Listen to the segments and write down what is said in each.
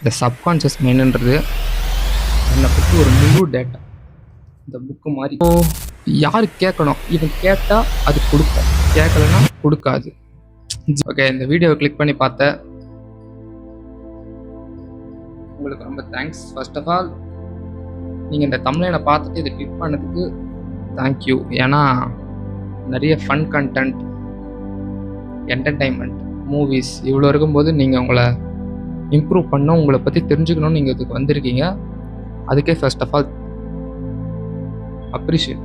இந்த சப்கான்ஷியஸ் மைண்டுன்றது என்னை பற்றி ஒரு முழு டேட்டா. இந்த புக்கு மாதிரி யார் கேட்கணும், இவன் கேட்டால் அது கொடுக்கும், கேட்கலன்னா கொடுக்காது. ஓகே, இந்த வீடியோவை கிளிக் பண்ணி பார்த்தேன். உங்களுக்கு ரொம்ப தேங்க்ஸ். ஃபர்ஸ்ட் ஆஃப் ஆல் நீங்கள் இந்த தமிழனை பார்த்துட்டு இதை கிளிக் பண்ணதுக்கு தேங்க்யூ. ஏன்னா நிறைய ஃபன் கண்டென்ட், என்டர்டைன்மெண்ட், மூவிஸ் இவ்வளோ இருக்கும்போது நீங்கள் உங்களை இம்ப்ரூவ் பண்ணணும், உங்களை பற்றி தெரிஞ்சுக்கணும்னு நீங்கள் இதுக்கு வந்திருக்கீங்க. அதுக்கே ஃபர்ஸ்ட் ஆஃப் ஆல் அப்ரிஷியேட்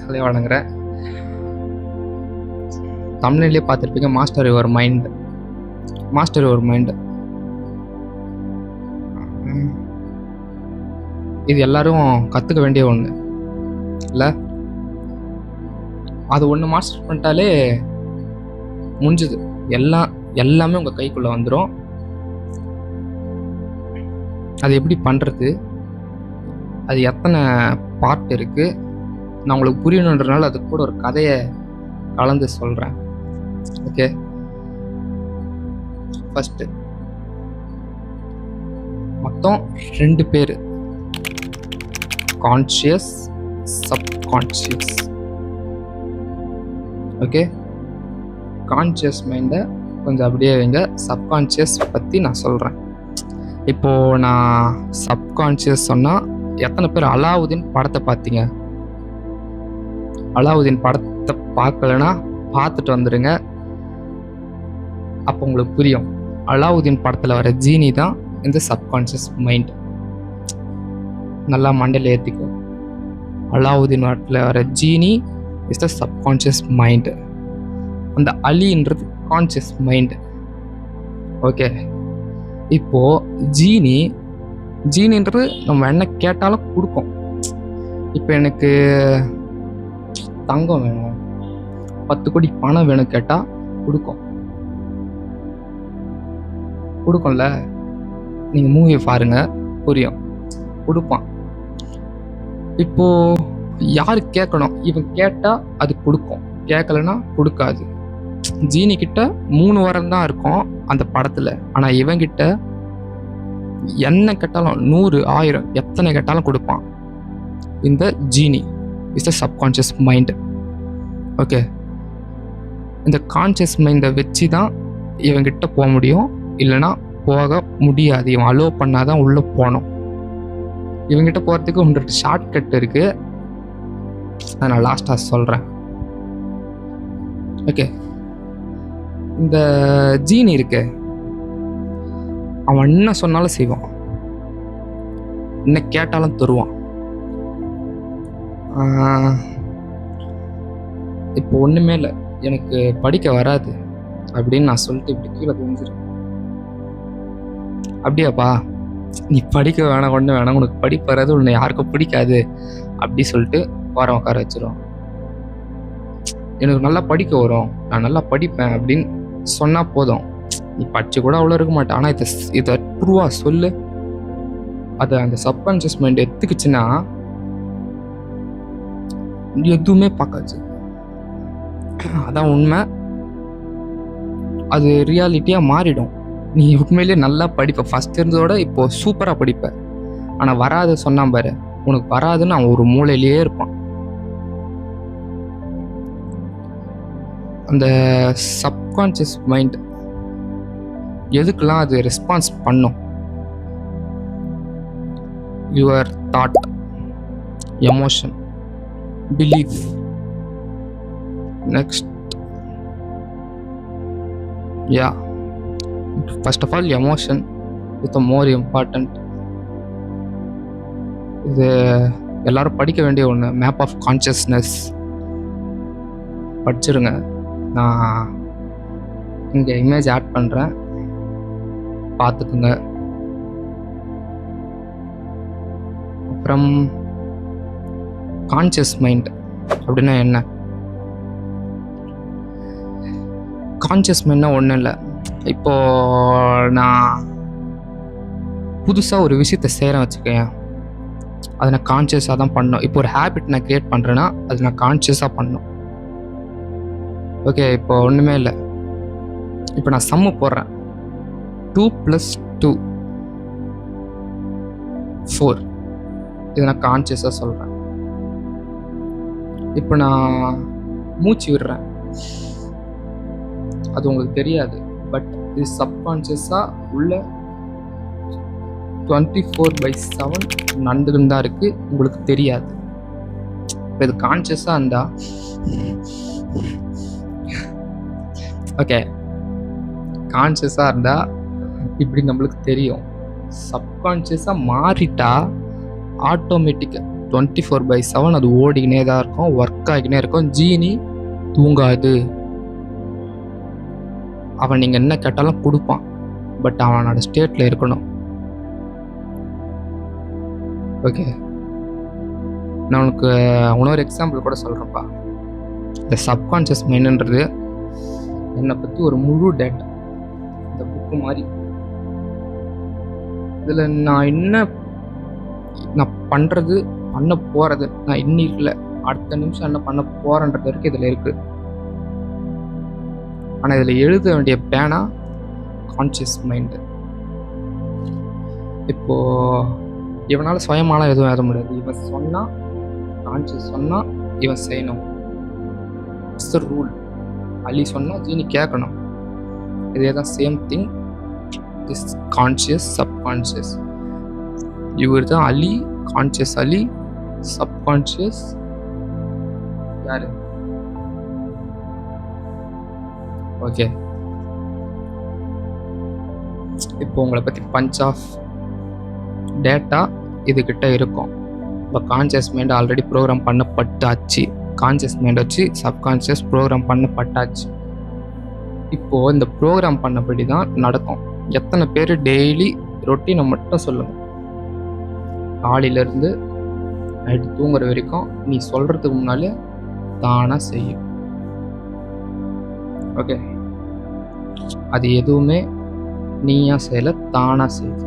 அதே வழங்குறேன். தமிழ்லேயே பார்த்துருப்பீங்க, master your mind. Master your mind இது எல்லாரும் கற்றுக்க வேண்டிய ஒன்று இல்லை? அது ஒன்று மாஸ்டர் பண்ணிட்டாலே முடிஞ்சுது. எல்லாமே உங்கள் கைக்குள்ளே வந்துடும். அது எப்படி பண்ணுறது, அது எத்தனை பார்ட் இருக்குது, நான் உங்களுக்கு புரியணுன்றனால அது கூட ஒரு கதையை கலந்து சொல்கிறேன். ஓகே, ஃபஸ்ட்டு மொத்தம் 2 பேர், கான்ஷியஸ், சப்கான்ஷியஸ். ஓகே, கான்ஷியஸ் மைண்டை கொஞ்சம் அப்படியே வைங்க, சப்கான்ஷியஸ் பற்றி நான் சொல்கிறேன். இப்போது நான் சப்கான்ஷியஸ் சொன்னால் எத்தனை பேர் அலாவுதீன் படத்தை பார்த்தீங்க? அலாவுதீன் படத்தை பார்க்கலன்னா பார்த்துட்டு வந்துடுங்க, அப்போ உங்களுக்கு புரியும். அலாவுதீன் படத்தில் வர ஜீனி தான் இந்த சப்கான்ஷியஸ் மைண்ட். நல்லா மண்டையில் ஏற்றிக்கோ. அலாவுதீன் படத்தில் வர ஜீனி இஸ் த சப்கான்ஷியஸ் மைண்டு. அந்த அலின்றது கான்ஷியஸ் மைண்டு. ஓகே, இப்போது ஜீனின்றது நம்ம என்ன கேட்டாலும் கொடுக்கும். இப்போ எனக்கு தங்கம் வேணும், 10 கோடி பணம் வேணும் கேட்டால் கொடுக்கும்ல. நீங்கள் மூவியை பாருங்கள், புரியும், கொடுப்பான். இப்போது யார் கேட்கணும், இவன் கேட்டால் அது கொடுக்கும், கேட்கலன்னா கொடுக்காது. ஜீனி கிட்ட 3 வாரம் தான் இருக்கும் அந்த படத்தில். ஆனால் இவங்கிட்ட என்ன கேட்டாலும் 100, 1000 எத்தனை கேட்டாலும் கொடுப்பான். இந்த ஜீனி is the subconscious mind. Okay, இந்த கான்ஷியஸ் மைண்டை வச்சு தான் இவங்கிட்ட போக முடியும், இல்லைன்னா போக முடியாது. இவன் அலோவ் பண்ணாதான் உள்ளே போகணும். இவங்கிட்ட போகிறதுக்கு 1 ஷார்ட்கட் இருக்குது, அதை நான் லாஸ்ட்டாக சொல்கிறேன். ஓகே, இந்த ஜீனி இருக்கு, அவன் என்ன சொன்னாலும் செய்வான், என்ன கேட்டாலும் தருவான். இப்போ ஒன்றுமே இல்லை, எனக்கு படிக்க வராது அப்படின்னு நான் சொல்லிட்டு இப்படி கீழே குனிஞ்சிருக்கேன். அப்படியாப்பா, நீ படிக்க வேணாம், ஒன்று வேணாம், உனக்கு படிப்பு வராது, உன்னை யாருக்கும் பிடிக்காது அப்படி சொல்லிட்டு உட்கார வச்சிரும். எனக்கு நல்லா படிக்க வரும், நான் நல்லா படிப்பேன் அப்படின்னு சொன்னால் போதும். நீ படிச்சு கூட அவ்வளோ இருக்க மாட்டேன். ஆனால் இதை ட்ரூவாக சொல்லு, அதை அந்த சப்கான்ஷியஸ் மைண்ட் எடுத்துக்கிச்சுன்னா எதுவுமே பார்க்காச்சு. அதான் உண்மை, அது ரியாலிட்டியாக மாறிடும். நீ உண்மையிலே நல்லா படிப்ப, ஃபஸ்ட் இருந்ததோட இப்போது சூப்பராக படிப்ப. ஆனால் வராது சொன்னான் பாரு, உனக்கு வராதுன்னு அவன் ஒரு மூலையிலேயே இருப்பான். அந்த சப்கான்ஷியஸ் மைண்ட் எதுக்கெல்லாம் அது ரெஸ்பான்ஸ் பண்ணும்? Your thought, emotion, belief. Next, yeah, first of all emotion is the more important. இது எல்லாரும் படிக்க வேண்டிய ஒன்று, மேப் ஆஃப் கான்ஷியஸ்னஸ். படிச்சிருங்க. நான் இங்கே இமேஜ் ஆட் பண்ணுறேன், பார்த்துக்குங்க. அப்புறம் கான்ஷியஸ் மைண்ட் அப்படின்னா என்ன? கான்ஷியஸ் மைண்ட்னா ஒன்றும் இல்லை. இப்போது நான் புதுசாக ஒரு விஷயத்தை செய்கிறேன் வச்சுக்கேன், அதை நான் கான்ஷியஸாக தான் பண்ணணும். இப்போ ஒரு ஹேபிட் நான் க்ரியேட் பண்ணுறேன்னா அது நான் கான்ஷியஸாக பண்ணணும். ஓகே, இப்போ ஒன்றுமே இல்லை. இப்போ நான் சம்மு போடுறேன், 2 + 2 4. இதை நான் கான்சியஸாக சொல்கிறேன். இப்போ நான் மூச்சு விடுறேன், அது உங்களுக்கு தெரியாது. பட் இது சப்கான்ஷியஸாக உள்ள 24/7 நடந்துக்கிட்டு தான் இருக்குது, உங்களுக்கு தெரியாது. இப்போ இது கான்ஷியஸாக இருந்தா ஓகே, கான்ஷியஸாக இருந்தால் இப்படி நம்மளுக்கு தெரியும். சப்கான்ஷியஸாக மாறிட்டா ஆட்டோமேட்டிக்காக 24/7 அது ஓடிக்கினே தான் இருக்கும், ஒர்க் ஆகிக்கினே இருக்கும். ஜீனி தூங்காது. அவன் நீங்கள் என்ன கேட்டாலும் கொடுப்பான், பட் அவனோட ஸ்டேட்டில் இருக்கணும். ஓகே, நான் உனக்கு இன்னொரு எக்ஸாம்பிள் கூட சொல்கிறேன்ப்பா. இந்த சப்கான்ஷியஸ் மைண்டுன்றது என்னை பற்றி ஒரு முழு டேட்டா, இந்த புக்கு மாதிரி. இதில் நான் பண்ணுறது, பண்ண போகிறது, நான் இன்னைக்கு இல்லை அடுத்த நிமிஷம் என்ன பண்ண போகிறேன்றது வரைக்கும் இதில் இருக்குது. ஆனால் இதில் எழுத வேண்டிய பேனா கான்ஷியஸ் மைண்டு. இப்போது இவனால் சுயமாலாம் எதுவும் எழுத முடியாது. இவன் சொன்னால், கான்ஷியஸ் சொன்னால் இவன் செய்யணும். It's the rule. அலி சொன்னால் ஜீனி கேட்கணும். இதே தான் same thing. This conscious, subconscious. இவர் தான் அலி, கான்ஷியஸ் அலி, சப்கான்ஷியஸ் யாரு? ஓகே, இப்போ உங்களை பற்றி பஞ்ச் ஆஃப் டேட்டா இதுக்கிட்ட இருக்கும். இப்போ கான்ஷியஸ் மைண்ட் ஆல்ரெடி ப்ரோக்ராம் பண்ணப்பட்டாச்சு. கான்ஷியஸ் மைண்ட் வச்சு சப்கான்ஷியஸ் ப்ரோக்ராம் பண்ணப்பட்டாச்சு. இப்போது இந்த ப்ரோக்ராம் பண்ணபடி தான் நடக்கும். எத்தனை பேர் டெய்லி ரொட்டீனை மட்டும் சொல்லுங்கள். காலையிலேருந்து நைட்டு தூங்குற வரைக்கும் நீ சொல்கிறதுக்கு முன்னாலே தானாக செய்யும். ஓகே, அது எதுவுமே நீயா செய்யலை, தானாக செய்யுது.